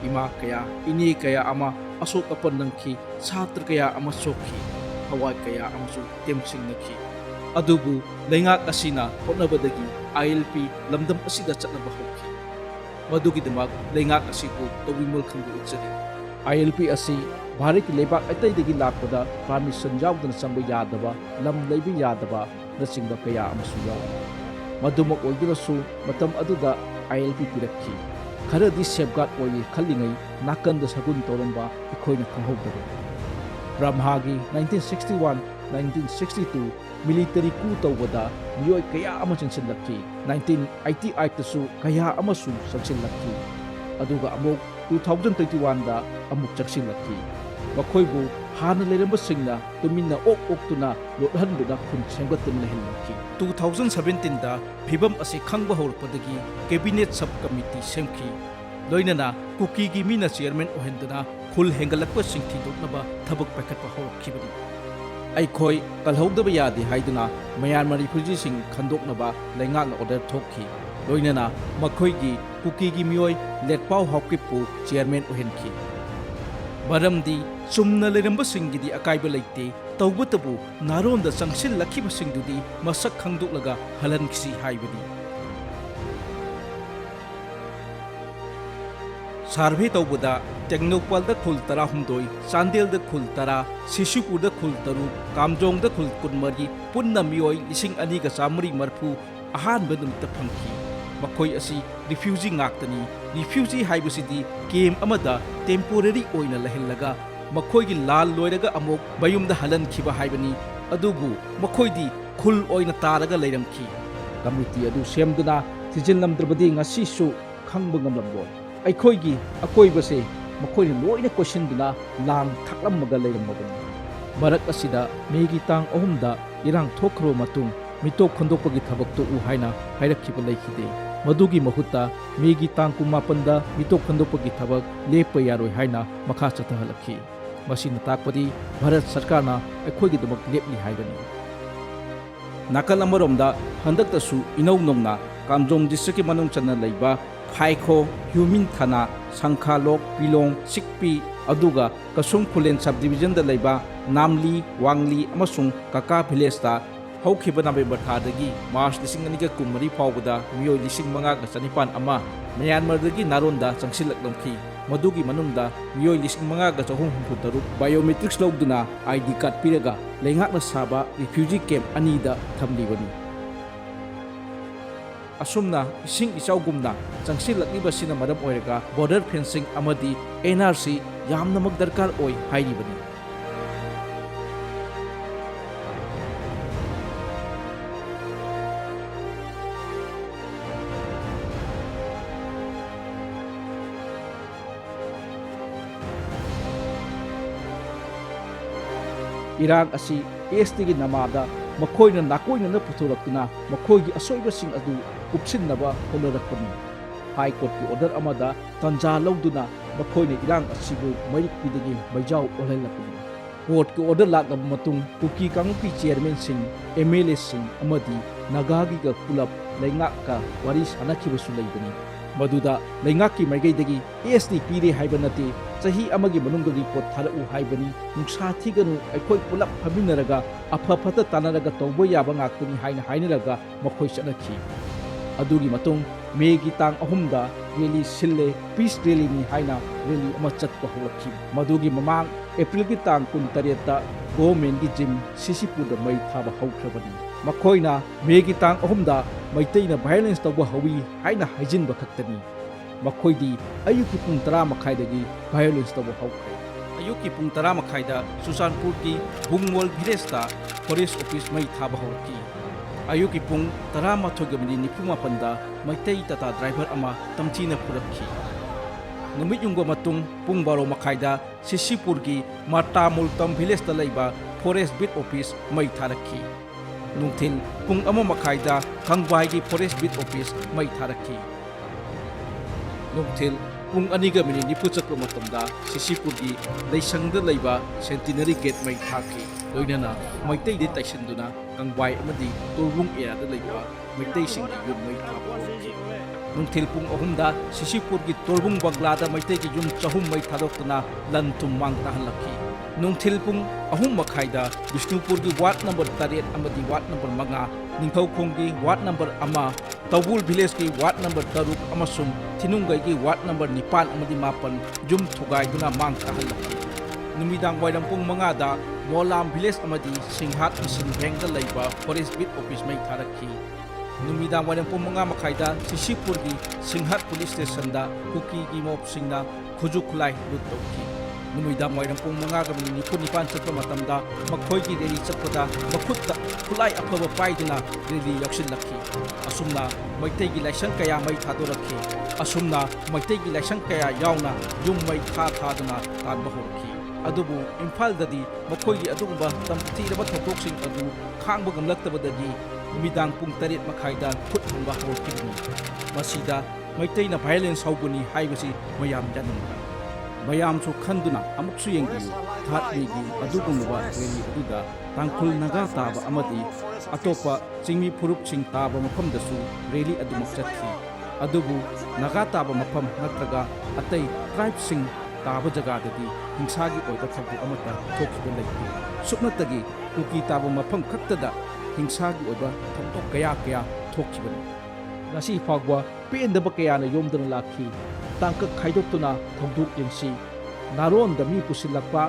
ima kaya ini kaya ama asok apan nangki satra kaya ama sokhi hawai kaya amasu temsing nakhi adubu leingak asina hotnabadagi ILP lamdam asida chatnaba hokhi madugi damak leingak asiku tawimul khangbu utsari ILP asi Bharat ki lebak atai dagi lakpada permission yaudana changba yadaba lam leibi yadaba na chingba kaya amasu yaw madumok oidurasu matam aduda ILP pirakhi kharadi safeguard oyi khallingai nakanda sagun toromba ikhoina khanghoudaba Brahmagi 1961 1962 military coup tawbada miyoi kaya ama chinsinlakhi 1988 tasu kaya amasu saksinlakhi aduga amuk 2021 da amuk chaksinlakhi makhoibu hana leramba singna tuminna oktuna lothanbuda khun senggatun lehinlakhi 2017 da phibam ase khangba horpadagi cabinet sub committee semki loinana kuki gi mina chairman ohendana khul hengalakpa singthi doknaba thabak pakatpa horkhibani aikhoi kalhogdaba yadi haiduna Myanmar refugee sing khandoknaba leingakna order thokhi loinana makhoi gi kuki gi mioi letpau hawkipu chairman ohenki Maramdi sumna leramba singidi akaiba leite tawbatabu naronda sangsil lakhiba singdudi masak khangdoklaga halankisi haibadi Survey tawbada Technopalda khul 12 Chandelda khul 10 Sisupurda khul 3 Kamjongda khul 12 punna mioi 2,230 ahanba numta phangki makhoi asi refugee ngaktani refugee haibasidi kem amada temporary oina lahillaga makhoi gi lal loiraga amok bayumda halan khiba haibani adubu makhoi di khul oina taraga leiramki committee adu semduna thijinlamdrabadi ngasi su khangba ngamlambo aikhoi gi akoi base makhoi loina question duna lang thaklammaga leiramabani marak asida megi tang ahumda irang thokro matung mitok khondokpagi thabakto u haina hairakhiba lekhide madugi mahutta megi tang kumapanda mitok khondokpagi thabak lepa yaroi haina makha chathalakhi masina takpadi Bharat sarkarna aikhoi damak lepli haibani nakal amaromda handaktasu inau nongna Kamjong district ki manung chana leiba Phaikho Humin Thana Sangkhalok Pilong Sikpi aduga Kasung Khulen subdivision da leiba Namli Wangli amasung Kaka village da haukiba November thadagi March 2023 faubada miyoi 5,900 ama Myanmar dagi naronda changsilaklamki madugi manungda miyoi 5,963 biometrics logduna ID card piraga leingakna saba refugee camp anida thamlibani asumna ising ichaugumna changsilakliba sina maram oiraga border fencing amadi NRC yamna mag darkar oi hairibani Irang asi ST gi namada ꯃꯈꯣꯏꯅ ꯅꯥꯀꯣꯏꯅꯅ ꯄꯨꯊꯣꯔꯛꯇꯨꯅ ꯃꯈꯣꯏꯒꯤ ꯑꯁꯣꯏꯕꯁꯤꯡ ꯑꯗꯨ ꯀꯨꯞꯁꯤꯟꯅꯕ ꯍꯣꯠꯅꯔꯛꯄꯅꯤ꯫ ꯍꯥꯏ ꯀꯣꯔꯠꯀꯤ order ꯑꯃꯗ ꯇꯥꯟꯖꯥ ꯂꯧꯗꯨꯅ ꯃꯈꯣꯏꯅ ꯏꯔꯥꯡ ꯑꯁꯤꯕꯨ ꯃꯩꯔꯤꯛꯄꯤꯗꯒꯤ ꯃꯩꯖꯥꯎ ꯑꯣꯜꯍꯜꯂꯛꯄꯅꯤ꯫ ꯀꯣꯔꯠꯀꯤ order ꯂꯥꯛꯂꯕ ꯃꯇꯨꯡ ꯀꯨꯀꯤ ꯀꯥꯡꯂꯨꯞꯀꯤ ꯆꯤꯌꯔꯃꯦꯟꯁꯤꯡ, MLAꯁꯤꯡ ꯑꯃꯗꯤ ꯅꯥꯒꯥꯒꯤꯒ ꯄꯨꯂꯞ ꯂꯩꯉꯥꯛꯀ ꯋꯥꯔꯤ ꯁꯥꯅꯈꯤꯕꯁꯨ ꯂꯩꯕꯅꯤ꯫ ꯃꯗꯨꯗ ꯂꯩꯉꯥꯛꯀꯤ ꯃꯥꯏꯀꯩꯗꯒꯤ SD ꯄꯤꯔꯦ ꯍꯥꯏꯕ ꯅꯠꯇꯦ, ꯆꯍꯤ ꯑꯃꯒꯤ ꯃꯅꯨꯡꯗ ꯔꯤꯄꯣꯔꯠ ꯊꯥꯔꯛꯎ ꯍꯥꯏꯕꯅꯤ, ꯅꯨꯡꯁꯥ ꯊꯤꯒꯅꯨ, ꯑꯩꯈꯣꯏ ꯄꯨꯂꯞ ꯐꯝꯃꯤꯟꯅꯔꯒ ꯑꯐ ꯐꯠꯇ ꯇꯥꯟꯅꯔꯒ ꯇꯧꯕ ꯌꯥꯕ ꯉꯥꯛꯇꯅꯤ ꯍꯥꯏꯅ ꯍꯥꯏꯅꯔꯒ ꯃꯈꯣꯏ ꯆꯠꯅꯈꯤ꯫ ꯑꯗꯨꯒꯤ ꯃꯇꯨꯡ ꯃꯦꯒꯤ ꯇꯥꯡ 3ꯗ ꯔꯦꯂꯤ ꯁꯤꯜꯂꯦ, ꯄꯤꯁ ꯔꯦꯂꯤꯅꯤ ꯍꯥꯏꯅ ꯔꯦꯂꯤ ꯑꯃ ꯆꯠꯄ ꯍꯧꯔꯛꯈꯤ꯫ ꯃꯗꯨꯒꯤ ꯃꯃꯥꯡ ꯑꯦꯄ꯭ꯔꯤꯜꯒꯤ ꯇꯥꯡ 28ꯗ ꯒꯣꯚꯔꯟꯃꯦꯟꯠꯒꯤ ꯖꯤꯝ ꯁꯤꯁꯤꯄꯨꯔꯗ ꯃꯩ ꯊꯥꯕ ꯍꯧꯈ꯭ꯔꯕꯅꯤ꯫ ꯃꯈꯣꯏꯅ ꯃꯦꯒꯤ ꯇꯥꯡ 3ꯗ ꯃꯩꯇꯩꯅ ꯚꯥꯏꯑꯣꯂꯦꯟꯁ ꯇꯧꯕ ꯍꯧꯋꯤ ꯍꯥꯏꯅ ꯍꯥꯏꯖꯤꯟꯕ ꯈꯛꯇꯅꯤ꯫ ꯃꯈꯣꯏꯗꯤ ꯑꯌꯨꯛꯀꯤ ꯄꯨꯡ 10:30ꯗꯒꯤ ꯚꯥꯏꯑꯣꯂꯦꯟꯁ ꯇꯧꯕ ꯍꯧꯈ꯭ꯔꯦ꯫ ꯑꯌꯨꯛꯀꯤ ꯄꯨꯡ 10:30ꯗ ꯆꯨꯔꯆꯥꯟꯄꯨꯔꯒꯤ ꯕꯨꯡꯋꯜ ꯚꯤꯂꯦꯖꯇ ꯐꯣꯔꯦꯁꯠ ꯑꯣꯐꯤꯁ ꯃꯩ ꯊꯥꯕ ꯍꯧꯔꯛꯈꯤ꯫ ꯑꯌꯨꯛꯀꯤ ꯄꯨꯡ 11:48ꯗ ꯃꯩꯇꯩ ꯇꯥꯇꯥ ꯗ꯭राꯏꯚꯔ ꯑꯃ ꯇꯝꯊꯤꯅ ꯄꯨꯔꯛꯈꯤ꯫ ꯅꯨꯃꯤꯠ ꯌꯨꯡꯕ ꯃꯇꯨꯡ ꯄꯨꯡ 12:30ꯗ ꯁꯤꯁꯤꯄꯨꯔꯒꯤ ꯃꯥꯔꯇꯥꯃꯨꯜꯇꯝ ꯚꯤꯂꯦꯖꯇ ꯂꯩꯕ ꯐꯣꯔꯦꯁꯠ ꯕꯤꯠ ꯑꯣꯐꯤꯁ ꯃꯩ ꯊꯥꯔꯛꯈꯤ꯫ ꯅꯨꯡꯊꯤꯜ ꯄꯨꯡ 1:30ꯗ ꯀꯪꯕꯥꯏꯒꯤ ꯐꯣꯔꯦꯁꯠ ꯕꯤꯠ ꯑꯣꯐꯤꯁ ꯃꯩ ꯊꯥꯔꯛꯈꯤ꯫ ꯅꯨꯡꯊꯤꯜ ꯄꯨꯡ 2:40 ꯆꯠꯄ ꯃꯇꯝꯗ ꯁꯤꯁꯤꯄꯨꯔꯒꯤ ꯂꯩꯁꯪꯗ ꯂꯩꯕ ꯁꯦꯟꯇꯤꯅꯔꯤ ꯒꯦꯠ ꯃꯩ ꯊꯥꯈꯤ꯫ ꯂꯣꯏꯅꯅ ꯃꯩꯇꯩꯗ ꯇꯩꯁꯤꯟꯗꯨꯅ ꯀꯪꯕꯥꯏ ꯑꯃꯗꯤ ꯇꯣꯔꯕꯨꯡ ꯑꯦꯔꯤꯌꯥꯗ ꯂꯩꯕ ꯃꯩꯇꯩꯁꯤꯡꯒꯤ ꯌꯨꯝ ꯃꯩ ꯊꯥꯕ ꯍꯧꯔꯛꯈꯤ꯫ ꯅꯨꯡꯊꯤꯜ ꯄꯨꯡ 3ꯗ ꯁꯤꯁꯤꯄꯨꯔꯒꯤ ꯇꯣꯔꯕꯨꯡ ꯕꯪꯒ꯭ꯂꯥꯗ ꯃꯩꯇꯩꯒꯤ ꯌꯨꯝ 300 ꯃꯩ ꯊꯥꯗꯣꯛꯇꯨꯅ ꯂꯟ ꯊꯨꯝ ꯃꯥꯡ ꯇꯥꯍꯜꯂꯛꯈꯤ꯫ ꯅꯨꯡꯊꯤꯜ ꯄꯨꯡ 3:30ꯗ ꯕꯤꯁꯅꯨꯄꯨꯔꯒꯤ ꯋꯥꯔꯗ ꯅꯝꯕꯔ 9 ꯑꯃꯗꯤ ꯋꯥꯔꯗ ꯅꯝꯕꯔ 5, ꯅꯤꯡꯊꯧꯈꯣꯡꯒꯤ ꯋꯥꯔꯗ ꯅꯝꯕꯔ 1, ꯇꯧꯕꯨꯜ ꯚꯤꯂꯦꯖꯀꯤ ꯋꯥꯔꯗ ꯅꯝꯕꯔ 6 ꯑꯃꯁꯨꯡ ꯊꯤꯅꯨꯡꯒꯩꯒꯤ ꯋꯥꯔꯗ ꯅꯝꯕꯔ 9 ꯑꯃꯗꯤ 10 ꯌꯨꯝ ꯊꯨꯒꯥꯏꯗꯨꯅ ꯃꯥꯡ ꯇꯥꯍꯜꯂꯛꯈꯤ꯫ ꯅꯨꯃꯤꯗꯥꯡ ꯋꯥꯏꯔꯝ ꯄꯨꯡ 5ꯗ ꯃꯣꯂꯥꯝ ꯚꯤꯂꯦꯖ ꯑꯃꯗꯤ ꯁꯤꯡꯍꯥꯠ ꯃꯤꯁꯟ ꯕꯦꯡꯛꯗ ꯂꯩꯕ ꯐꯣꯔꯦꯁꯠ ꯕꯤꯠ ꯑꯣꯐꯤꯁ ꯃꯩ ꯊꯥꯔꯛꯈꯤ꯫ ꯅꯨꯃꯤꯗꯥꯡ ꯋꯥꯏꯔꯝ ꯄꯨꯡ 5:30ꯗ ꯁꯤꯁꯤꯄꯨꯔꯒꯤ ꯁꯤꯡꯍꯥꯠ ꯄꯨꯂꯤꯁ ꯁ꯭ꯇꯦꯁꯟꯗ ꯀꯨꯀꯤꯒꯤ ꯃꯣꯞꯁꯤꯡꯅ ꯈꯨꯠꯁꯨ ꯈꯨꯠꯂꯥꯏ ꯂꯨꯠ ꯇꯧꯈꯤ꯫ ꯅꯨꯃꯤꯗꯥꯡ ꯋꯥꯏꯔꯝ ꯄꯨꯡ 5:49 ꯆꯠꯄ ꯃꯇꯝꯗ ꯃꯈꯣꯏꯒꯤ ꯔꯦꯂꯤ ꯆꯠꯄꯗ ꯃꯈꯨꯠꯇ ꯈꯨꯠꯂꯥꯏ ꯑꯐꯕ ꯄꯥꯏꯗꯨꯅ ꯔꯦꯂꯤ ꯌꯥꯎꯁꯤꯜꯂꯛꯈꯤ꯫ ꯑꯁꯨꯝꯅ ꯃꯩꯇꯩꯒꯤ ꯂꯥꯏꯁꯪ ꯀꯌꯥ ꯃꯩ ꯊꯥꯗꯣꯔꯛꯈꯤ꯫ ꯑꯁꯨꯝꯅ ꯃꯩꯇꯩꯒꯤ ꯂꯥꯏꯁꯪ ꯀꯌꯥ ꯌꯥꯎꯅ ꯌꯨꯝ ꯃꯩ ꯊꯥꯗꯨꯅ ꯇꯥꯟꯕ ꯍꯧꯔꯛꯈꯤ꯫ ꯑꯗꯨꯕꯨ ꯏꯝꯐꯥꯜꯗꯗꯤ ꯃꯈꯣꯏꯒꯤ ꯑꯗꯨꯒꯨꯝꯕ ꯇꯝꯊꯤꯔꯕ ꯊꯧꯗꯣꯛꯁꯤꯡ ꯑꯗꯨ ꯈꯥꯡꯕ ꯉꯝꯂꯛꯇꯕꯗꯒꯤ ꯅꯨꯃꯤꯗꯥꯡ ꯄꯨꯡ 8:30ꯗ ꯈꯨꯠ ꯍꯟꯕ ꯍꯧꯔꯛꯈꯤꯕꯅꯤ꯫ ꯃꯁꯤꯗ ꯃꯩꯇꯩꯅ ꯚꯥꯏꯑꯣꯂꯦꯟꯁ ꯍꯧꯕꯅꯤ ꯍꯥꯏꯕꯁꯤ ꯃꯌꯥꯝ ꯌꯥꯅꯤꯡꯕ꯫ ꯃꯌꯥꯝꯁꯨ ꯈꯟꯗꯨꯅ ꯑꯃꯨꯛꯁꯨ ꯌꯦꯡꯕꯤꯌꯨ꯫ ꯊꯥꯔꯠ ꯃꯦꯒꯤ ꯑꯗꯨꯒꯨꯝꯂꯕ ꯔꯦꯂꯤ ꯑꯗꯨꯗ ꯇꯥꯡꯈꯨꯜ ꯅꯥꯒꯥ ꯇꯥꯕ ꯑꯃꯗꯤ ꯑꯇꯣꯞꯄ ꯆꯤꯡꯃꯤ ꯐꯨꯔꯨꯞꯁꯤꯡ ꯇꯥꯕ ꯃꯐꯝꯗꯁꯨ ꯔꯦꯂꯤ ꯑꯗꯨꯃꯛ ꯆꯠꯈꯤ꯫ ꯑꯗꯨꯕꯨ ꯅꯥꯒꯥ ꯇꯥꯕ ꯃꯐꯝ ꯅꯠꯇ꯭ꯔꯒ ꯑꯇꯩ ꯇ꯭ꯔꯥꯏꯕꯁꯤꯡ ꯇꯥꯕ ꯖꯒꯥꯗꯗꯤ ꯍꯤꯡꯁꯥꯒꯤ ꯑꯣꯏꯕ ꯊꯧꯗꯣꯛ ꯑꯃꯠꯇ ꯊꯣꯛꯈꯤꯕ ꯂꯩꯇꯦ꯫ ꯁꯨꯞꯅꯇꯒꯤ ꯀꯨꯀꯤ ꯇꯥꯕ ꯃꯐꯝ ꯈꯛꯇꯗ ꯍꯤꯡꯁꯥꯒꯤ ꯑꯣꯏꯕ ꯊꯧꯗꯣꯛ ꯀꯌꯥ ꯊꯣꯛꯈꯤꯕꯅꯤ꯫ ꯉꯁꯤ ꯐꯥꯎꯕ ꯄꯦꯟꯗꯕ ꯀꯌꯥꯅ ꯌꯣꯝꯗꯨꯅ ꯂꯥꯛꯈꯤ꯫ ꯇꯥꯡꯀꯛ ꯈꯥꯏꯗꯣꯛꯇꯨꯅ ꯊꯧꯗꯣꯛ ꯌꯦꯡꯁꯤ, ꯅꯥꯔꯣꯟꯗ ꯃꯤ ꯄꯨꯁꯤꯜꯂꯛꯄ,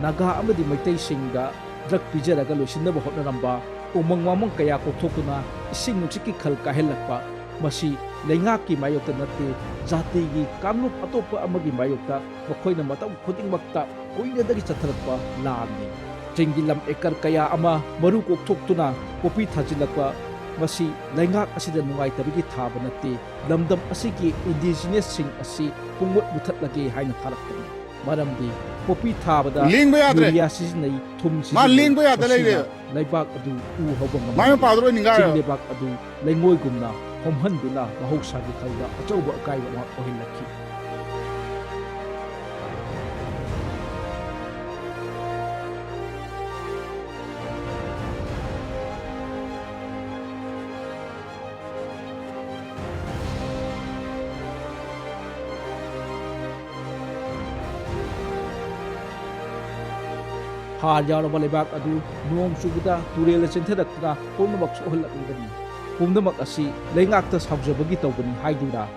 ꯅꯥꯒꯥ ꯑꯃꯗꯤ ꯃꯩꯇꯩꯁꯤꯡꯗ ꯗ꯭ꯔꯒ ꯄꯤꯖꯔꯒ ꯂꯣꯏꯁꯤꯟꯅꯕ ꯍꯣꯠꯅꯔꯝꯕ, ꯎꯃꯪ ꯋꯥꯃꯪ ꯀꯌా ꯀꯣꯛꯊꯣꯛꯇꯨꯅ ꯏꯁꯤꯡ ꯅꯨꯡꯁꯤꯠꯀꯤ ꯈꯜ ꯀꯥꯏꯍꯜꯂꯛꯄ, ꯃꯁꯤ ꯂꯩꯉꯥꯛꯀꯤ ꯃꯥꯌꯣꯛꯇ ꯅꯠꯇꯦ, ꯖꯥꯇꯤꯒꯤ ꯀꯥꯡꯂꯨꯞ ꯑꯇꯣꯞꯄ ꯑꯃꯒꯤ ꯃꯥꯌꯣꯛꯇ ꯃꯈꯣꯏꯅ ꯃꯇꯝ ꯈꯨꯗꯤꯡꯃꯛꯇ ꯀꯨꯏꯅꯗꯒꯤ ꯆꯠꯊꯔꯛꯄ ꯂꯥꯟꯅꯤ꯫ ꯆꯤꯡꯒꯤ ꯂꯝ ꯑꯦꯀꯔ ꯀꯌꯥ ꯑꯃ ꯃꯔꯨ ꯀꯣꯛꯊꯣꯛꯇꯨꯅ ꯄꯣꯄꯤ ꯊꯥꯖꯤꯜꯂꯛꯄ, ꯃꯁꯤ ꯂꯩꯉꯥꯛ ꯑꯁꯤꯗ ꯅꯨꯡꯉꯥꯏꯇꯕꯒꯤ ꯊꯥꯕ ꯅꯠꯇꯦ, ꯂꯝꯗꯝ ꯑꯁꯤꯒꯤ ꯏꯟꯗꯤꯖꯤꯅꯁꯁꯤꯡ ꯑꯁꯤ ꯄꯨꯡꯃꯨꯠ ꯃꯨꯊꯠꯂꯒꯦ ꯍꯥꯏꯅ ꯊꯥꯔꯛꯄꯅꯤ꯫ ꯃꯔꯝꯗꯤ ꯄꯣꯄꯤ ꯊꯥꯕꯗ ꯌꯨꯔꯤꯌꯥ ꯁꯤꯖꯤꯟꯅꯩ, ꯊꯨꯝ ꯁꯤꯖꯤꯟꯅꯩ, ꯃꯁꯤꯅ ꯂꯩꯕꯥꯛ ꯑꯗꯨ ꯎ ꯍꯧꯕ ꯉꯝꯍꯟꯗꯦ꯫ ꯆꯤꯡ ꯂꯩꯕꯥꯛ ꯑꯗꯨ ꯂꯩꯉꯣꯏꯒꯨꯝꯅ ꯍꯣꯝꯍꯟꯗꯨꯅ ꯃꯍꯧꯁꯥꯒꯤ ꯈꯜꯗ ꯑꯆꯧꯕ ꯑꯀꯥꯏꯕ ꯑꯃ ꯑꯣꯏꯍꯜꯂꯛꯈꯤ꯫ ꯍꯥꯔ ꯌꯥꯎꯔꯕ ꯂꯩꯕꯥꯛ ꯑꯗꯨ ꯅꯣꯡ ꯆꯨꯕꯗ ꯇꯨꯔꯦꯜꯗ ꯆꯦꯟꯊꯔꯛꯇꯨꯅ ꯄꯨꯝꯅꯃꯛ ꯁꯣꯛꯍꯜꯂꯛꯂꯤꯕꯅꯤ꯫ ꯄꯨꯝꯅꯃꯛ ꯑꯁꯤ ꯂꯩꯉꯥꯛꯇ ꯁꯥꯎꯖꯕꯒꯤ ꯇꯧꯕꯅꯤ ꯍꯥꯏꯗꯨꯅ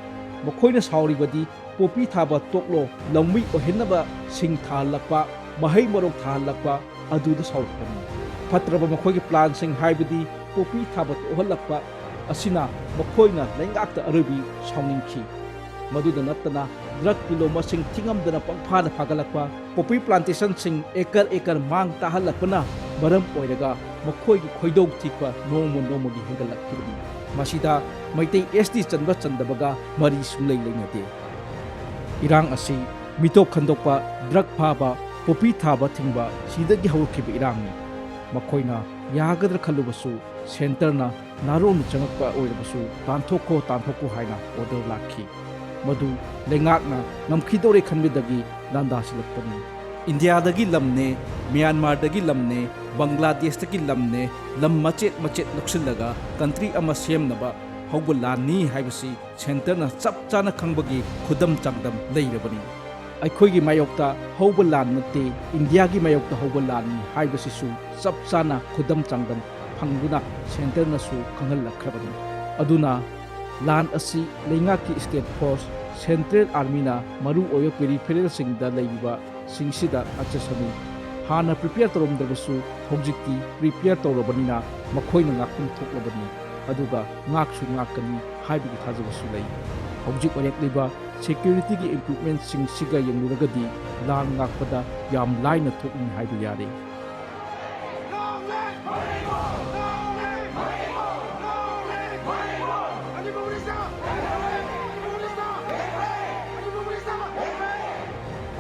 ꯃꯈꯣꯏꯅ ꯁꯥꯎꯔꯤꯕꯗꯤ ꯄꯣꯄꯤ ꯊꯥꯕ ꯇꯣꯛꯂꯣ, ꯂꯧꯃꯤ ꯑꯣꯏꯍꯟꯅꯕ ꯁꯤꯡ ꯊꯥꯍꯜꯂꯛꯄ, ꯃꯍꯩ ꯃꯔꯣꯡ ꯊꯥꯍꯜꯂꯛꯄ ꯑꯗꯨꯗ ꯁꯥꯎꯔꯛꯄꯅꯤ꯫ ꯐꯠꯇ꯭ꯔꯕ ꯃꯈꯣꯏꯒꯤ ꯄ꯭ꯂꯥꯟꯁꯤꯡ ꯍꯥꯏꯕꯗꯤ ꯄꯣꯄꯤ ꯊꯥꯕ ꯇꯣꯛꯍꯜꯂꯛꯄ ꯑꯁꯤꯅ ꯃꯈꯣꯏꯅ ꯂꯩꯉꯥꯛꯇ ꯑꯔꯣꯏꯕꯤ ꯁꯥꯎꯅꯤꯡꯈꯤ꯫ ꯃꯗꯨꯗ ꯅꯠꯇꯅ ꯗ꯭ꯔꯒ ꯀꯤꯂꯣ ꯃꯁꯤꯡ ꯊꯤꯉꯝꯗꯅ ꯄꯪꯐꯥꯗ ꯐꯥꯒꯠꯂꯛꯄ, ꯄꯣꯄꯤ ꯄ꯭ꯂꯥꯟꯇꯦꯁꯟꯁꯤꯡ ꯑꯦꯀꯔ ꯃꯥꯡ ꯇꯥꯍꯜꯂꯛꯄꯅ ꯃꯔꯝ ꯑꯣꯏꯔꯒ ꯃꯈꯣꯏꯒꯤ ꯈꯣꯏꯗꯧ ꯊꯤꯛꯄ ꯅꯣꯡꯃ ꯅꯣꯡꯃꯒꯤ ꯍꯦꯟꯒꯠꯂꯛꯈꯤꯕꯅꯤ꯫ ꯃꯁꯤꯗ ꯃꯩꯇꯩ SD ꯆꯟꯕ ꯆꯟꯗꯕꯒ ꯃꯔꯤ ꯁꯨꯡꯂꯩ ꯂꯩꯅꯗꯦ꯫ ꯏꯔꯥꯡ ꯑꯁꯤ ꯃꯤꯇꯣꯞ ꯈꯟꯗꯣꯛꯄ, ꯗ꯭ꯔꯒ ꯐꯥꯕ, ꯄꯣꯄꯤ ꯊꯥꯕ ꯊꯤꯡꯕ ꯁꯤꯗꯒꯤ ꯍꯧꯔꯛꯈꯤꯕ ꯏꯔꯥꯡꯅꯤ꯫ ꯃꯈꯣꯏꯅ ꯌꯥꯒꯗ꯭ꯔꯥ ꯈꯜꯂꯨꯕꯁꯨ ꯁꯦꯟꯇꯔꯅ ꯅꯥꯔꯣꯟꯅ ꯆꯪꯉꯛꯄ ꯑꯣꯏꯔꯕꯁꯨ ꯇꯥꯟꯊꯣꯛꯈꯣ ꯍꯥꯏꯅ ꯑꯣꯔꯗꯔ ꯂꯥꯛꯈꯤ꯫ ꯃꯗꯨ ꯂꯩꯉꯥꯛꯅ ꯉꯝꯈꯤꯗꯧꯔꯦ ꯈꯟꯕꯗꯒꯤ ꯂꯥꯟꯗꯥꯁꯤꯜꯂꯛꯄꯅꯤ꯫ ꯏꯟꯗꯤꯌꯥꯗꯒꯤ ꯂꯝꯅꯦ, ꯃ꯭ꯌꯥꯟꯃꯥꯔꯗꯒꯤ ꯂꯝꯅꯦ, ꯕꯪꯒ꯭ꯂꯥꯗꯦꯁꯇꯒꯤ ꯂꯝꯅꯦ, ꯂꯝ ꯃꯆꯦꯠ ꯃꯆꯦꯠ ꯂꯧꯁꯤꯜꯂꯒ ꯀꯟꯇ꯭ꯔꯤ ꯑꯃ ꯁꯦꯝꯅꯕ ꯍꯧꯕ ꯂꯥꯟꯅꯤ ꯍꯥꯏꯕꯁꯤ ꯁꯦꯟꯇꯔꯅ ꯆꯞ ꯆꯥꯅ ꯈꯪꯕꯒꯤ ꯈꯨꯗꯝ ꯆꯥꯡꯗꯝ ꯂꯩꯔꯕꯅꯤ꯫ ꯑꯩꯈꯣꯏꯒꯤ ꯃꯥꯌꯣꯛꯇ ꯍꯧꯕ ꯂꯥꯟ ꯅꯠꯇꯦ, ꯏꯟꯗꯤꯌꯥꯒꯤ ꯃꯥꯌꯣꯛꯇ ꯍꯧꯕ ꯂꯥꯟꯅꯤ ꯍꯥꯏꯕꯁꯤꯁꯨ ꯆꯞ ꯆꯥꯅ ꯈꯨꯗꯝ ꯆꯥꯡꯗꯝ ꯐꯪꯗꯨꯅ ꯁꯦꯟꯇꯔꯅꯁꯨ ꯈꯪꯍꯜꯂꯛꯈ꯭ꯔꯕꯅꯤ꯫ ꯑꯗꯨꯅ ꯂꯥꯟ ꯑꯁꯤ ꯂꯩꯉꯥꯛꯀꯤ ꯁ꯭ꯇꯦꯠ ꯐꯣꯔꯁ, ꯁꯦꯟꯇ꯭ꯔꯦꯜ ꯑꯥꯔꯃꯤꯅ ꯃꯔꯨꯑꯣꯏꯕ ꯄꯦꯔꯤꯐꯦꯔꯦꯜꯁꯤꯡꯗ ꯂꯩꯔꯤꯕ ꯁꯤꯡꯁꯤꯗ ꯑꯆꯁꯅꯤ꯫ ꯍꯥꯟꯅ ꯄ꯭ꯔꯤꯄꯦꯌꯔ ꯇꯧꯔꯝꯗ꯭ꯔꯕꯁꯨ ꯍꯧꯖꯤꯛꯇꯤ ꯄ꯭ꯔꯤꯄꯦꯌꯔ ꯇꯧꯔꯕꯅꯤꯅ ꯃꯈꯣꯏꯅ ꯉꯥꯛꯐꯝ ꯊꯣꯛꯂꯕꯅꯤ, ꯑꯗꯨꯒ ꯉꯥꯛꯁꯨ ꯉꯥꯛꯀꯅꯤ ꯍꯥꯏꯕꯒꯤ ꯊꯥꯖꯕꯁꯨ ꯂꯩ꯫ ꯍꯧꯖꯤꯛ ꯑꯣꯏꯔꯛꯂꯤꯕ ꯁꯦꯀ꯭ꯌꯨꯔꯤꯇꯤꯒꯤ ꯏꯝꯄ꯭ꯔꯨꯚꯃꯦꯟꯠꯁꯤꯡꯁꯤꯒ ꯌꯦꯡꯂꯨꯔꯒꯗꯤ ꯂꯥꯟ ꯉꯥꯛꯄꯗ ꯌꯥꯝ ꯂꯥꯏꯅ ꯊꯣꯛꯏ ꯍꯥꯏꯕ ꯌꯥꯔꯦ꯫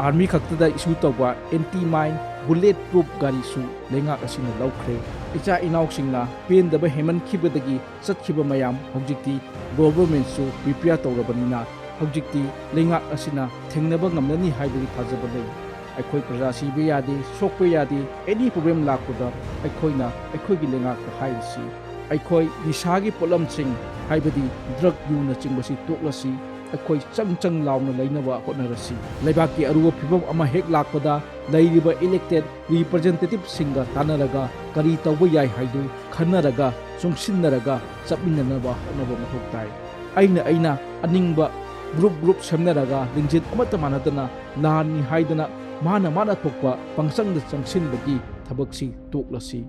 आर्मी खक्तदा इशू तौबा एंटी माइन बुलेट प्रूफ गारीसु लेंगाक असिना लौख्रे। इचा इनाउसिंगना पेंदबा हेमनखिबदगी चतखिबा मयाम हौजिक्ति गवर्नमेंटसु प्रिपेयर तौरबनिना हौजिक्ति लेंगाक असिना थेंगनबा ngamnani हाइबगी थाजबा लei। अखोई प्रजा सिबे यादे, सोकपे यादे, एनी प्रॉब्लम लाकोदा अखोइना अखोइगी लेंगाक हाइसी अखोई निसागी पोलमसिंग हाइबदी ड्रग यूना चिंगबसी तोक्लसी अखोई चंग लाउना लैनबा होटनरसी। लेबाकी अरुवा फिबम अमा हेक लाकपदा लैरिबा इलेक्टेड रिप्रेजेंटेटिव सिंगा तानरगा करी तौबा याय हाइदु खन्नरगा चुंगसिन्नरगा चपमिन्ननबा होटनबा मथौ ताई। अइना अनिंगबा ग्रुप सेमनरगा लिंजिन अमता मानदना लानी हाइदना माना थोकपा पंगसंग चंगसिनबगी थबकसी तोक्लसी।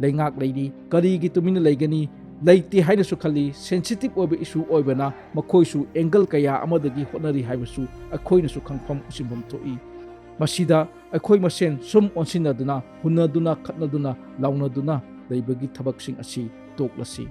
लेंगाक लैरी करीगी तुमिन लैगनी लेते हाइनसु खली सेंसिटिव ओइबा इशू ओइबना मखोइसु एंगल कया अमदगी होटनरी हाइबसु अखोइनसु खंगफम उसिमबम थोई। मसिदा अखोइ मसेन सुम ओनसिनदुना हुनदुना खतनदुना लाउनदुना लैबगी थबकसिंग असि तोक्लसी।